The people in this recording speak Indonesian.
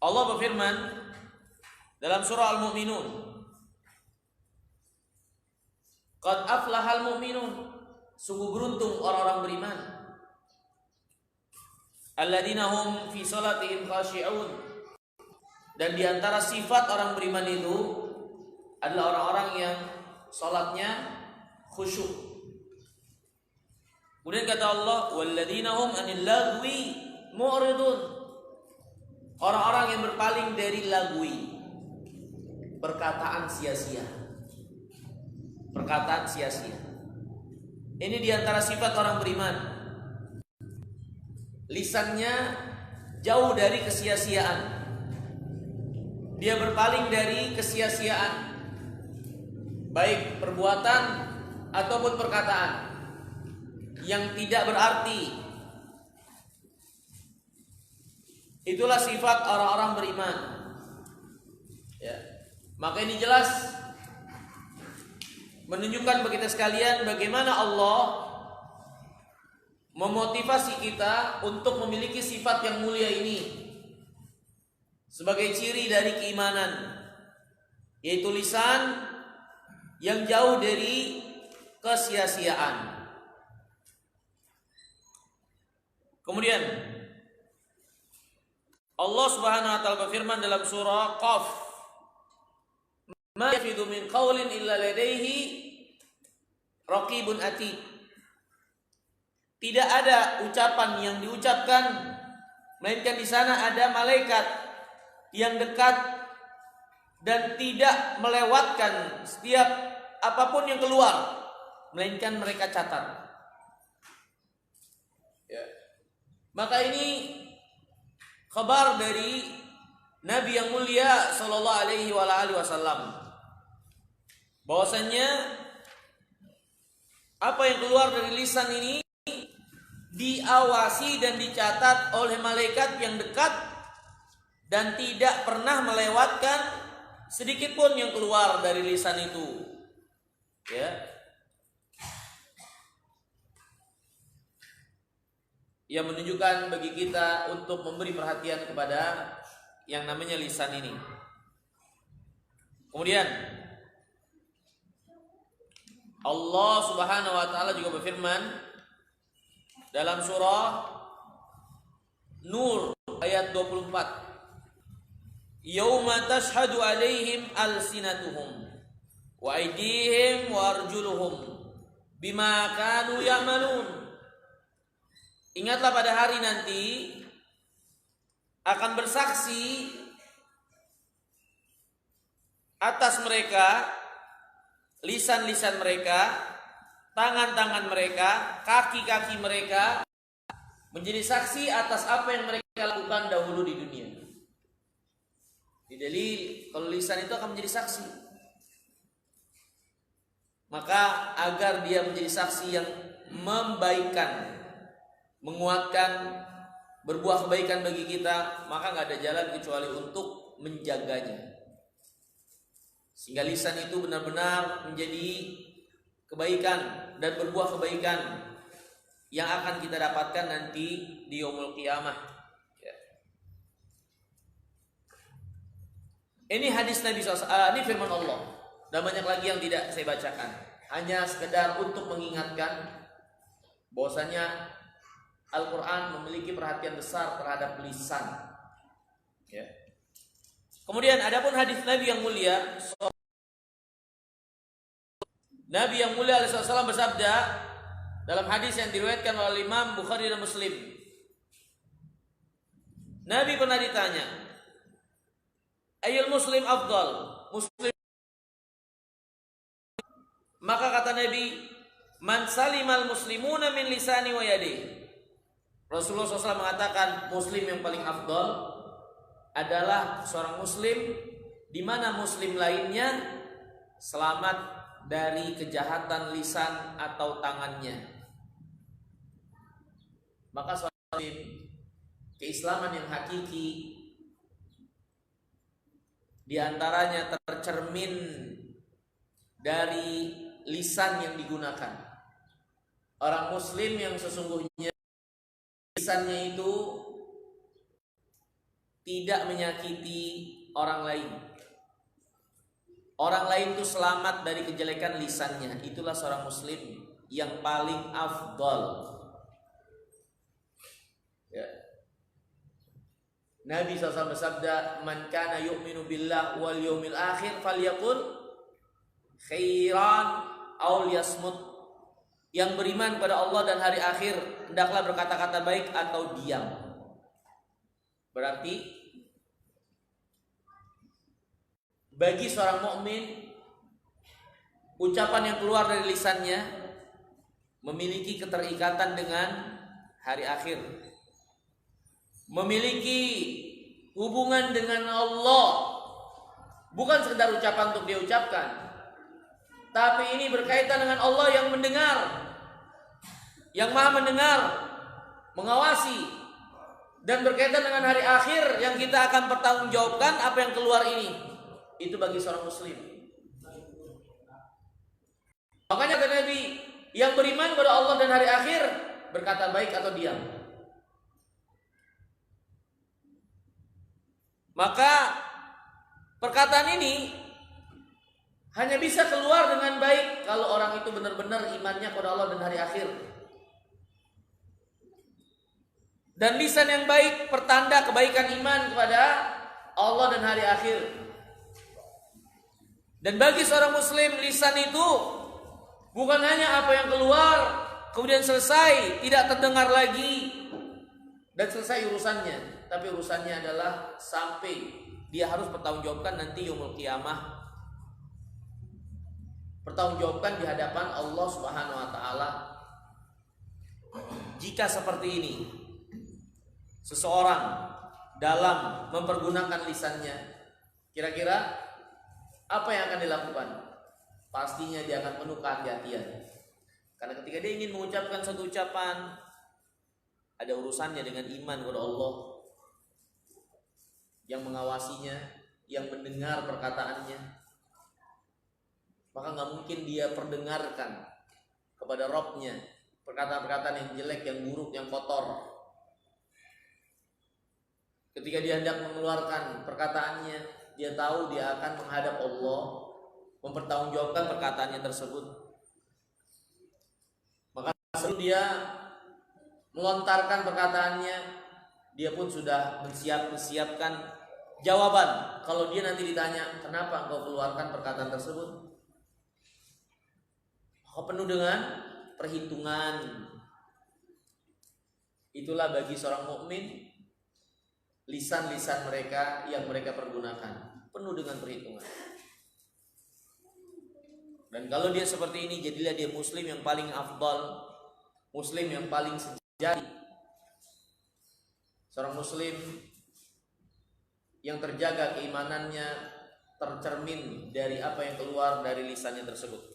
Allah berfirman dalam surah Al-Mu'minun, qad aflahal mu'minun, sungguh beruntung orang-orang beriman, alladzina hum fi salatihim khashi'un, dan diantara sifat orang beriman itu adalah orang-orang yang salatnya khusyuk. Kemudian kata Allah, walladzina hum anil lagwi mu'ridun, orang-orang yang berpaling dari lagwi, perkataan sia-sia. Perkataan sia-sia. Ini diantara sifat orang beriman. Lisannya jauh dari kesia-siaan. Dia berpaling dari kesia-siaan, baik perbuatan ataupun perkataan yang tidak berarti. Itulah sifat orang-orang beriman. Ya. Maka ini jelas menunjukkan bagi kita sekalian bagaimana Allah memotivasi kita untuk memiliki sifat yang mulia ini sebagai ciri dari keimanan, yaitu lisan yang jauh dari kesia-siaan. Kemudian Allah Subhanahu wa taala berfirman dalam surah Qaf, ma yafidu min qaulin illa ladaihi raqibun atid. Tidak ada ucapan yang diucapkan melainkan di sana ada malaikat yang dekat dan tidak melewatkan setiap apapun yang keluar melainkan mereka catat. Ya. Maka ini kabar dari Nabi yang mulia sallallahu alaihi wasallam, bahwasanya apa yang keluar dari lisan ini diawasi dan dicatat oleh malaikat yang dekat dan tidak pernah melewatkan sedikit pun yang keluar dari lisan itu. Ya. Yang menunjukkan bagi kita untuk memberi perhatian kepada yang namanya lisan ini. Kemudian Allah Subhanahu wa taala juga berfirman dalam surah Nur ayat 24, yauma tashhadu alaihim alsinatuhum wa aydihim wa arjuluhum bima kanu ya'malun. Ingatlah pada hari nanti akan bersaksi atas mereka, lisan-lisan mereka, tangan-tangan mereka, kaki-kaki mereka, menjadi saksi atas apa yang mereka lakukan dahulu di dunia. Di dalil kalau lisan itu akan menjadi saksi, maka agar dia menjadi saksi yang membaikkan, menguatkan, berbuah kebaikan bagi kita, maka nggak ada jalan kecuali untuk menjaganya, sehingga lisan itu benar-benar menjadi kebaikan dan berbuah kebaikan yang akan kita dapatkan nanti di yaumul qiyamah. Ya. Ini hadis Nabi SAW, ini firman Allah, dan banyak lagi yang tidak saya bacakan, hanya sekedar untuk mengingatkan bahwasanya Al-Quran memiliki perhatian besar terhadap lisan. Ya. Kemudian adapun hadis Nabi yang mulia, Nabi yang mulia SAW bersabda dalam hadis yang diriwayatkan oleh Imam Bukhari dan Muslim. Nabi pernah ditanya, ayyul muslim afdal? Muslim. Maka kata Nabi, man salimal muslimuna min lisani wa yadihi. Rasulullah SAW mengatakan muslim yang paling afdal adalah seorang muslim di mana muslim lainnya selamat dari kejahatan lisan atau tangannya. Maka seorang muslim, keislaman yang hakiki diantaranya tercermin dari lisan yang digunakan. Orang muslim yang sesungguhnya lisannya itu tidak menyakiti orang lain. Orang lain itu selamat dari kejelekan lisannya. Itulah seorang muslim yang paling afdal. Ya. Nabi SAW bersabda, "Man kana yu'minu billah wal yawmil akhir falyaqul khairan aw liyasmut." Yang beriman pada Allah dan hari akhir hendaklah berkata-kata baik atau diam. Berarti bagi seorang mukmin, ucapan yang keluar dari lisannya memiliki keterikatan dengan hari akhir, memiliki hubungan dengan Allah. Bukan sekedar ucapan untuk dia ucapkan, tapi ini berkaitan dengan Allah yang mendengar, yang maha mendengar, mengawasi, dan berkaitan dengan hari akhir yang kita akan pertanggungjawabkan apa yang keluar ini. Itu bagi seorang muslim. Makanya kata Nabi, yang beriman kepada Allah dan hari akhir berkata baik atau diam. Maka perkataan ini hanya bisa keluar dengan baik kalau orang itu benar-benar imannya kepada Allah dan hari akhir. Dan lisan yang baik pertanda kebaikan iman kepada Allah dan hari akhir. Dan bagi seorang muslim, lisan itu bukan hanya apa yang keluar kemudian selesai, tidak terdengar lagi dan selesai urusannya, tapi urusannya adalah sampai dia harus bertanggungjawabkan nanti yaumul qiyamah, bertanggungjawabkan di hadapan Allah Subhanahu wa taala. Jika seperti ini seseorang dalam mempergunakan lisannya, kira-kira apa yang akan dilakukan? Pastinya dia akan penuh kehati-hatian. Karena ketika dia ingin mengucapkan satu ucapan, ada urusannya dengan iman kepada Allah yang mengawasinya, yang mendengar perkataannya. Maka gak mungkin dia perdengarkan kepada Rabb-nya perkataan-perkataan yang jelek, yang buruk, yang kotor. Ketika dia hendak mengeluarkan perkataannya, dia tahu dia akan menghadap Allah, mempertanggungjawabkan perkataannya tersebut. Maka sebelum dia melontarkan perkataannya, dia pun sudah mempersiapkan jawaban. Kalau dia nanti ditanya, kenapa engkau keluarkan perkataan tersebut? Kau penuh dengan perhitungan. Itulah bagi seorang mukmin lisan-lisan mereka yang mereka pergunakan penuh dengan perhitungan. Dan kalau dia seperti ini, jadilah dia muslim yang paling afdal, muslim yang paling sejati, seorang muslim yang terjaga keimanannya tercermin dari apa yang keluar dari lisannya tersebut.